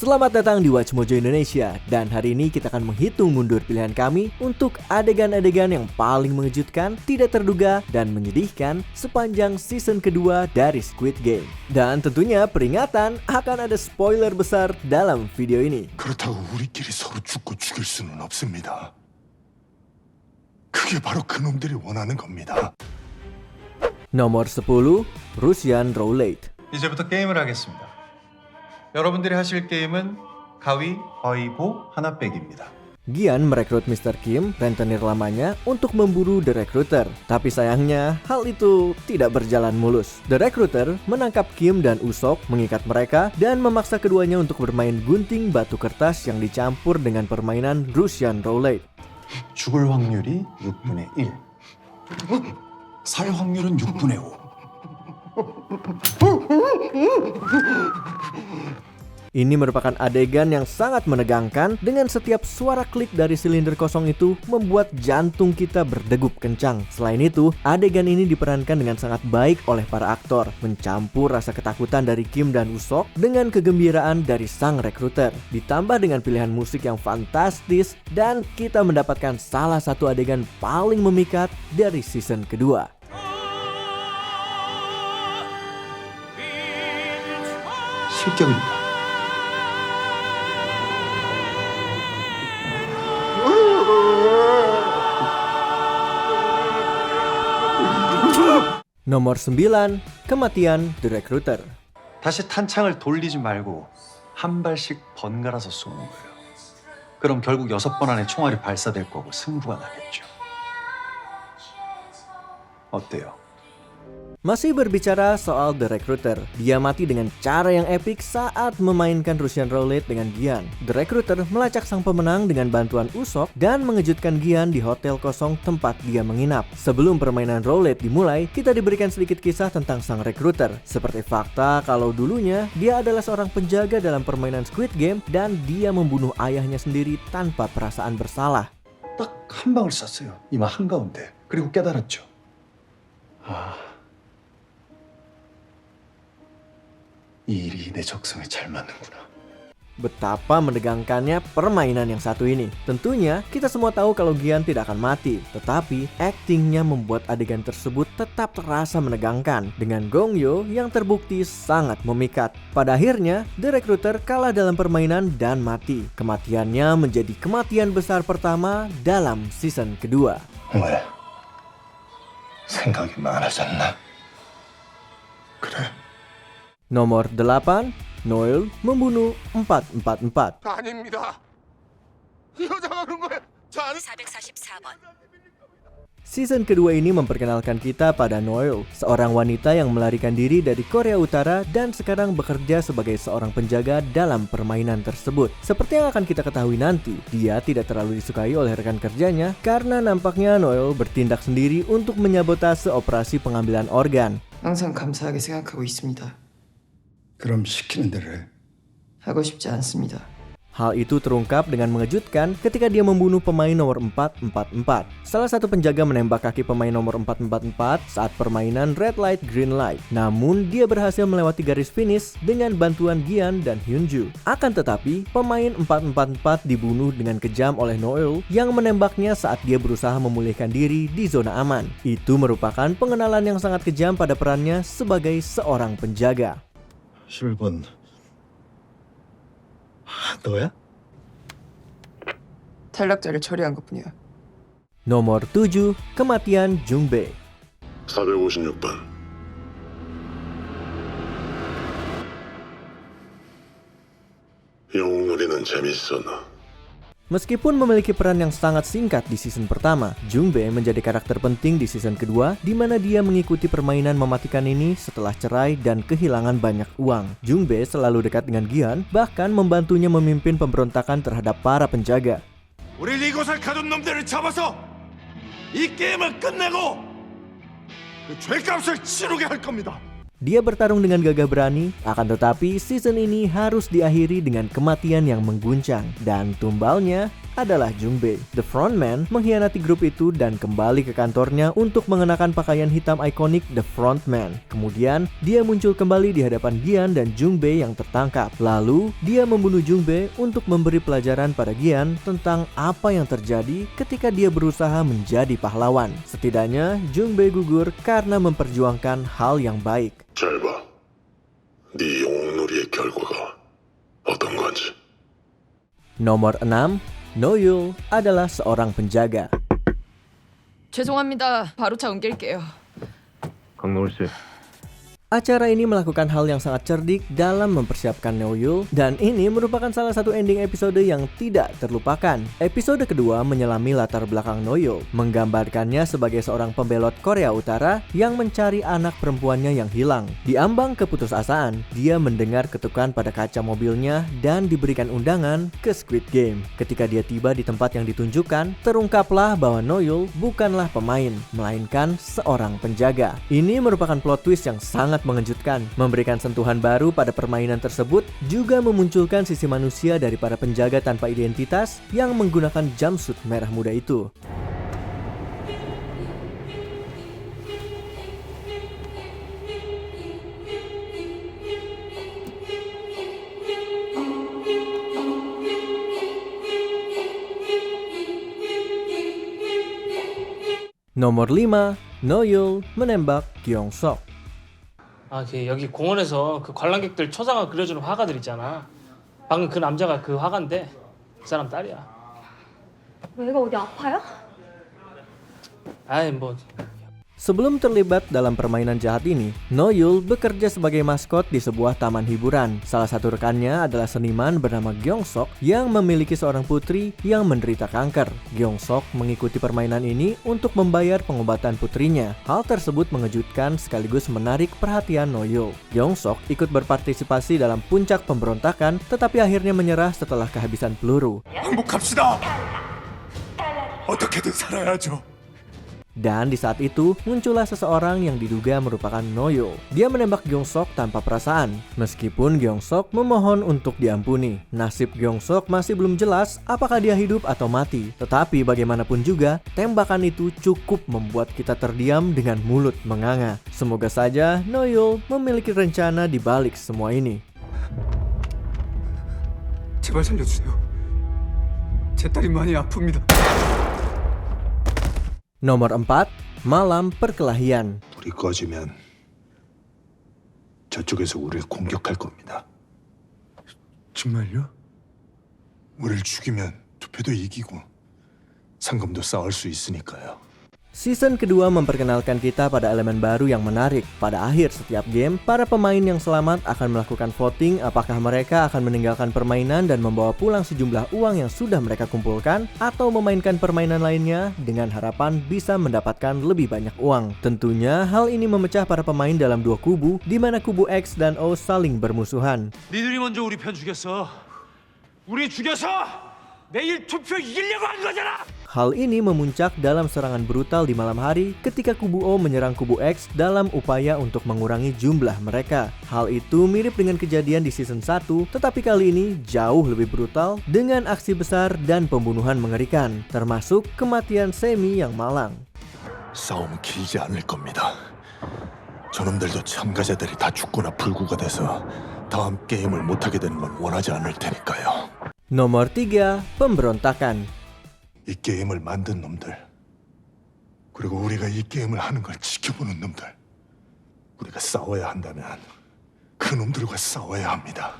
Selamat datang di Watch Mojo Indonesia, dan hari ini kita akan menghitung mundur pilihan kami untuk adegan-adegan yang paling mengejutkan, tidak terduga, dan menyedihkan sepanjang season kedua dari Squid Game. Dan tentunya peringatan akan ada spoiler besar dalam video ini. 그렇다고 우리끼리 서로 죽고 죽일 수는 없습니다. 그게 바로 그놈들이 원하는 겁니다. Nomor 10, Russian Roulette. 이제부터 게임을 하겠습니다. 여러분들이 하실 게임은 가위바위보 하나 빼기입니다. Gian merekrut Mr. Kim, rentenir lamanya, untuk memburu The Recruiter. Tapi sayangnya, hal itu tidak berjalan mulus. The Recruiter menangkap Kim dan Usok, mengikat mereka, dan memaksa keduanya untuk bermain gunting batu kertas yang dicampur dengan permainan Russian Roulette. 죽을 확률이 6분의 1. 살 확률은 6분의 5. Ini merupakan adegan yang sangat menegangkan, dengan setiap suara klik dari silinder kosong itu membuat jantung kita berdegup kencang. Selain itu, adegan ini diperankan dengan sangat baik oleh para aktor, mencampur rasa ketakutan dari Kim dan Usok dengan kegembiraan dari sang rekruter. Ditambah dengan pilihan musik yang fantastis, dan kita mendapatkan salah satu adegan paling memikat dari season kedua. 실격입니다. Nomor 9, Kematian The Recruiter. 다시 탄창을 돌리지 말고 한 발씩 번갈아서 쏘는 거예요. 그럼 결국 6번 안에 총알이 발사될 거고 승부가 나겠죠. 어때요? Masih berbicara soal The Recruiter, dia mati dengan cara yang epik saat memainkan Russian Roulette dengan Gian. The Recruiter melacak sang pemenang dengan bantuan Usok dan mengejutkan Gian di hotel kosong tempat dia menginap. Sebelum permainan roulette dimulai, kita diberikan sedikit kisah tentang sang Recruiter. Seperti fakta kalau dulunya dia adalah seorang penjaga dalam permainan Squid Game dan dia membunuh ayahnya sendiri tanpa perasaan bersalah. 딱 한 방을 쐈어요. 이마 한가운데. 그리고 깨달았죠. 이 일이 내 적성에 잘 맞는구나. Betapa menegangkannya permainan yang satu ini. Tentunya kita semua tahu kalau Gian tidak akan mati, tetapi aktingnya membuat adegan tersebut tetap terasa menegangkan dengan Gong Yoo yang terbukti sangat memikat. Pada akhirnya, The Recruiter kalah dalam permainan dan mati. Kematiannya menjadi kematian besar pertama dalam season kedua. 왜? 생각이 많아졌나? 그래. Nomor 8, Noel membunuh 444. 아닙니다. 여자가 그런 거예요. 저 아는 444번. Season kedua ini memperkenalkan kita pada Noel, seorang wanita yang melarikan diri dari Korea Utara dan sekarang bekerja sebagai seorang penjaga dalam permainan tersebut. Seperti yang akan kita ketahui nanti, dia tidak terlalu disukai oleh rekan kerjanya karena nampaknya Noel bertindak sendiri untuk menyabotase operasi pengambilan organ. 항상 감사하게 생각하고 있습니다. 그럼 시키는 대로 해. 하고 싶지 않습니다. Hal itu terungkap dengan mengejutkan ketika dia membunuh pemain nomor 444. Salah satu penjaga menembak kaki pemain nomor 444 saat permainan Red Light Green Light. Namun dia berhasil melewati garis finish dengan bantuan Gian dan Hyunju. Akan tetapi, pemain 444 dibunuh dengan kejam oleh Noel yang menembaknya saat dia berusaha memulihkan diri di zona aman. Itu merupakan pengenalan yang sangat kejam pada perannya sebagai seorang penjaga. 11번 너야? 탈락자를 처리한 것뿐이야. Nomor 7, Kematian Jungbae. 456번. 영웅놀이는 재밌어 너. Meskipun memiliki peran yang sangat singkat di season pertama, Jungbae menjadi karakter penting di season kedua di mana dia mengikuti permainan mematikan ini setelah cerai dan kehilangan banyak uang. Jungbae selalu dekat dengan Gian, bahkan membantunya memimpin pemberontakan terhadap para penjaga. 우리 이곳을 가둔 놈들을 잡아서 이 게임을 끝내고 그 죄값을 치르게 할 겁니다. Dia bertarung dengan gagah berani, akan tetapi season ini harus diakhiri dengan kematian yang mengguncang. Dan tumbalnya adalah Jungbei. The Frontman mengkhianati grup itu dan kembali ke kantornya untuk mengenakan pakaian hitam ikonik The Frontman. Kemudian, dia muncul kembali di hadapan Gian dan Jungbei yang tertangkap. Lalu, dia membunuh Jungbei untuk memberi pelajaran pada Gian tentang apa yang terjadi ketika dia berusaha menjadi pahlawan. Setidaknya, Jungbei gugur karena memperjuangkan hal yang baik. 잘 봐. 네 영웅놀이의 결과가 어떤 건지. Nomor 6, Noyul adalah seorang penjaga. 죄송합니다. 바로 차 옮길게요. 강노을 씨, Acara ini melakukan hal yang sangat cerdik dalam mempersiapkan Noyul, dan ini merupakan salah satu ending episode yang tidak terlupakan. Episode kedua menyelami latar belakang Noyul, menggambarkannya sebagai seorang pembelot Korea Utara yang mencari anak perempuannya yang hilang. Di ambang keputusasaan, dia mendengar ketukan pada kaca mobilnya dan diberikan undangan ke Squid Game. Ketika dia tiba di tempat yang ditunjukkan, terungkaplah bahwa Noyul bukanlah pemain, melainkan seorang penjaga. Ini merupakan plot twist yang sangat mengejutkan, memberikan sentuhan baru pada permainan tersebut, juga memunculkan sisi manusia dari para penjaga tanpa identitas yang menggunakan jumpsuit merah muda itu. Nomor 5, Noyul menembak Gyeong-sok. 여기 공원에서 그 관람객들 초상화 그려주는 화가들 있잖아. 방금 그 남자가 그 화가인데 그 사람 딸이야. 얘가 어디 아파요? 뭐 Sebelum terlibat dalam permainan jahat ini, Noyul bekerja sebagai maskot di sebuah taman hiburan. Salah satu rekannya adalah seniman bernama Gyeong-sok yang memiliki seorang putri yang menderita kanker. Gyeong-sok mengikuti permainan ini untuk membayar pengobatan putrinya. Hal tersebut mengejutkan sekaligus menarik perhatian Noyul. Gyeong-sok ikut berpartisipasi dalam puncak pemberontakan, tetapi akhirnya menyerah setelah kehabisan peluru. 항복합시다. 어떻게든 살아야죠. Dan di saat itu, muncullah seseorang yang diduga merupakan Noyul. Dia menembak Gyeong-sok tanpa perasaan, meskipun Gyeong-sok memohon untuk diampuni. Nasib Gyeong-sok masih belum jelas apakah dia hidup atau mati. Tetapi bagaimanapun juga, tembakan itu cukup membuat kita terdiam dengan mulut menganga. Semoga saja Noyul memiliki rencana di balik semua ini. 제발 살려주세요. 제 딸이 많이 아픕니다. Nomor 4, Malam Perkelahian. 불이 꺼지면 저쪽에서 우리를 공격할 겁니다. 정말요? 우리를 죽이면 투표도 이기고 상금도 쌓을 수 있으니까요. Season kedua memperkenalkan kita pada elemen baru yang menarik. Pada akhir setiap game, para pemain yang selamat akan melakukan voting apakah mereka akan meninggalkan permainan dan membawa pulang sejumlah uang yang sudah mereka kumpulkan, atau memainkan permainan lainnya dengan harapan bisa mendapatkan lebih banyak uang. Tentunya hal ini memecah para pemain dalam dua kubu, di mana kubu X dan O saling bermusuhan. 니들이 먼저 우리 편 죽였어. 우리 죽여서 내일 투표 이기려고 한 거잖아. Hal ini memuncak dalam serangan brutal di malam hari ketika kubu O menyerang kubu X dalam upaya untuk mengurangi jumlah mereka. Hal itu mirip dengan kejadian di season 1, tetapi kali ini jauh lebih brutal dengan aksi besar dan pembunuhan mengerikan, termasuk kematian Semi yang malang. 싸움은 길지 않을 겁니다. 저놈들도 참가자들이 다 죽거나 불구가 돼서 다음 게임을 못하게 되는 건 원하지 않을 테니까요. Nomor 3, Pemberontakan. 이 게임을 만든 놈들, 그리고 우리가 이 게임을 하는 걸 지켜보는 놈들, 우리가 싸워야 한다면 그 놈들과 싸워야 합니다.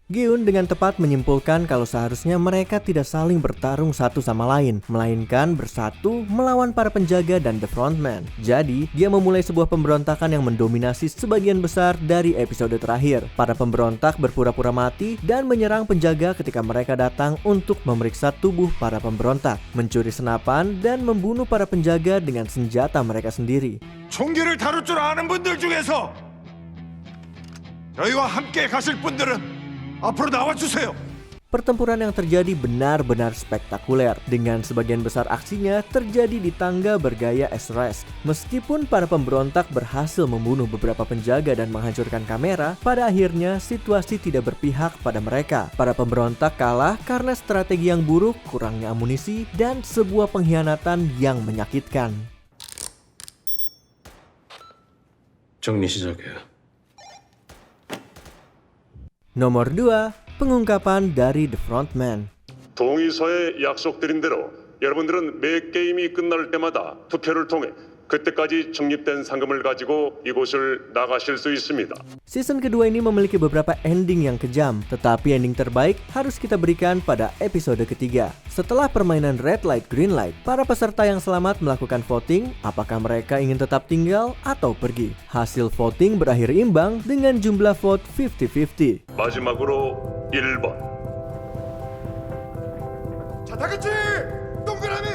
Gi-eun dengan tepat menyimpulkan kalau seharusnya mereka tidak saling bertarung satu sama lain, melainkan bersatu melawan para penjaga dan The Frontman. Jadi, dia memulai sebuah pemberontakan yang mendominasi sebagian besar dari episode terakhir. Para pemberontak berpura-pura mati dan menyerang penjaga ketika mereka datang untuk memeriksa tubuh para pemberontak, mencuri senapan, dan membunuh para penjaga dengan senjata mereka sendiri. 총기를 다룰 줄 아는 분들 중에서 저희와 함께 가실 분들은 앞으로 나와주세요. pertempuran yang terjadi benar-benar spektakuler, dengan sebagian besar aksinya terjadi di tangga bergaya S-Rest. Meskipun para pemberontak berhasil membunuh beberapa penjaga dan menghancurkan kamera, pada akhirnya situasi tidak berpihak pada mereka. Para pemberontak kalah karena strategi yang buruk, kurangnya amunisi, dan sebuah pengkhianatan yang menyakitkan. 정리 시작해. Nomor 2, pengungkapan dari The Frontman. 동의서에 약속드린 대로 여러분들은 매 게임이 끝날 때마다 투표를 통해 그때까지 적립된 상금을 가지고 이곳을 나가실 수 있습니다. Season kedua ini memiliki beberapa ending yang kejam, tetapi ending terbaik harus kita berikan pada episode ketiga. Setelah permainan Red Light Green Light, para peserta yang selamat melakukan voting apakah mereka ingin tetap tinggal atau pergi. Hasil voting berakhir imbang dengan jumlah vote 50-50. 마지막으로 1번. 자, 다 같이 동그라미.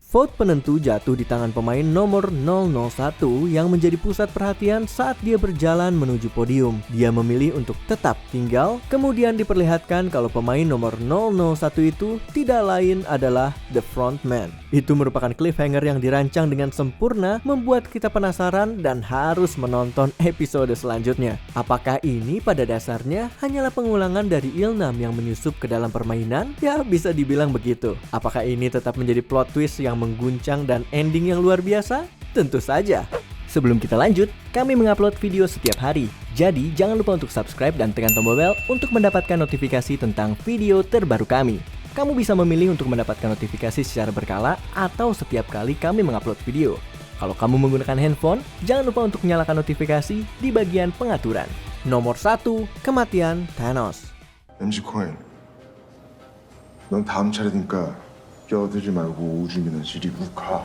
Vote penentu jatuh di tangan pemain nomor 001 yang menjadi pusat perhatian saat dia berjalan menuju podium. Dia memilih untuk tetap tinggal, kemudian diperlihatkan kalau pemain nomor 001 itu tidak lain adalah The Frontman. Itu merupakan cliffhanger yang dirancang dengan sempurna, membuat kita penasaran dan harus menonton episode selanjutnya. Apakah ini pada dasarnya hanyalah pengulangan dari Ilnam yang menyusup ke dalam permainan? Ya, bisa dibilang begitu. Apakah ini tetap menjadi plot twist yang mengguncang dan ending yang luar biasa? Tentu saja. Sebelum kita lanjut, kami mengupload video setiap hari. Jadi jangan lupa untuk subscribe dan tekan tombol bel untuk mendapatkan notifikasi tentang video terbaru kami. Kamu bisa memilih untuk mendapatkan notifikasi secara berkala atau setiap kali kami mengupload video. Kalau kamu menggunakan handphone, jangan lupa untuk nyalakan notifikasi di bagian pengaturan. Nomor 1, kematian Thanos. MC 코인, 넌 다음 차례니까 껴들지 말고 우주민은 지리 묵하.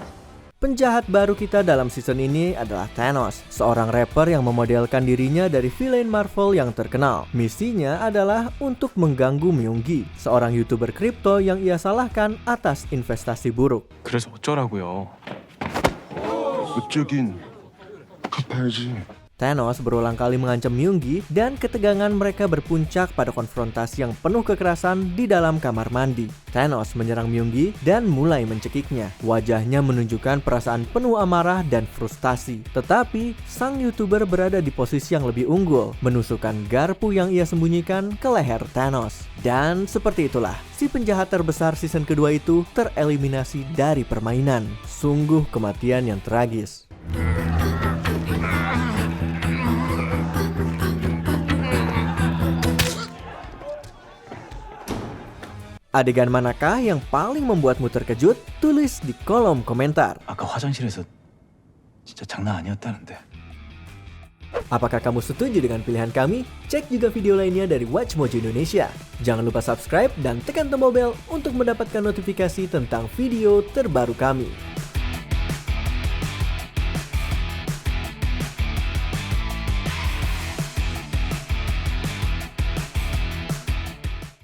Penjahat baru kita dalam season ini adalah Thanos, seorang rapper yang memodelkan dirinya dari villain Marvel yang terkenal. Misinya adalah untuk mengganggu Myunggi, seorang YouTuber kripto yang ia salahkan atas investasi buruk. 그래서 어쩌라고요? 어쩌긴 갚아야지. Thanos berulang kali mengancam Myunggi dan ketegangan mereka berpuncak pada konfrontasi yang penuh kekerasan di dalam kamar mandi. Thanos menyerang Myunggi dan mulai mencekiknya. Wajahnya menunjukkan perasaan penuh amarah dan frustasi. Tetapi, sang YouTuber berada di posisi yang lebih unggul, menusukkan garpu yang ia sembunyikan ke leher Thanos. Dan seperti itulah, si penjahat terbesar season kedua itu tereliminasi dari permainan. Sungguh kematian yang tragis. Adegan manakah yang paling membuatmu terkejut? Tulis di kolom komentar. 아까 화장실에서 진짜 장난 아니었다는데. Apakah kamu setuju dengan pilihan kami? Cek juga video lainnya dari WatchMojo Indonesia. Jangan lupa subscribe dan tekan tombol bel untuk mendapatkan notifikasi tentang video terbaru kami.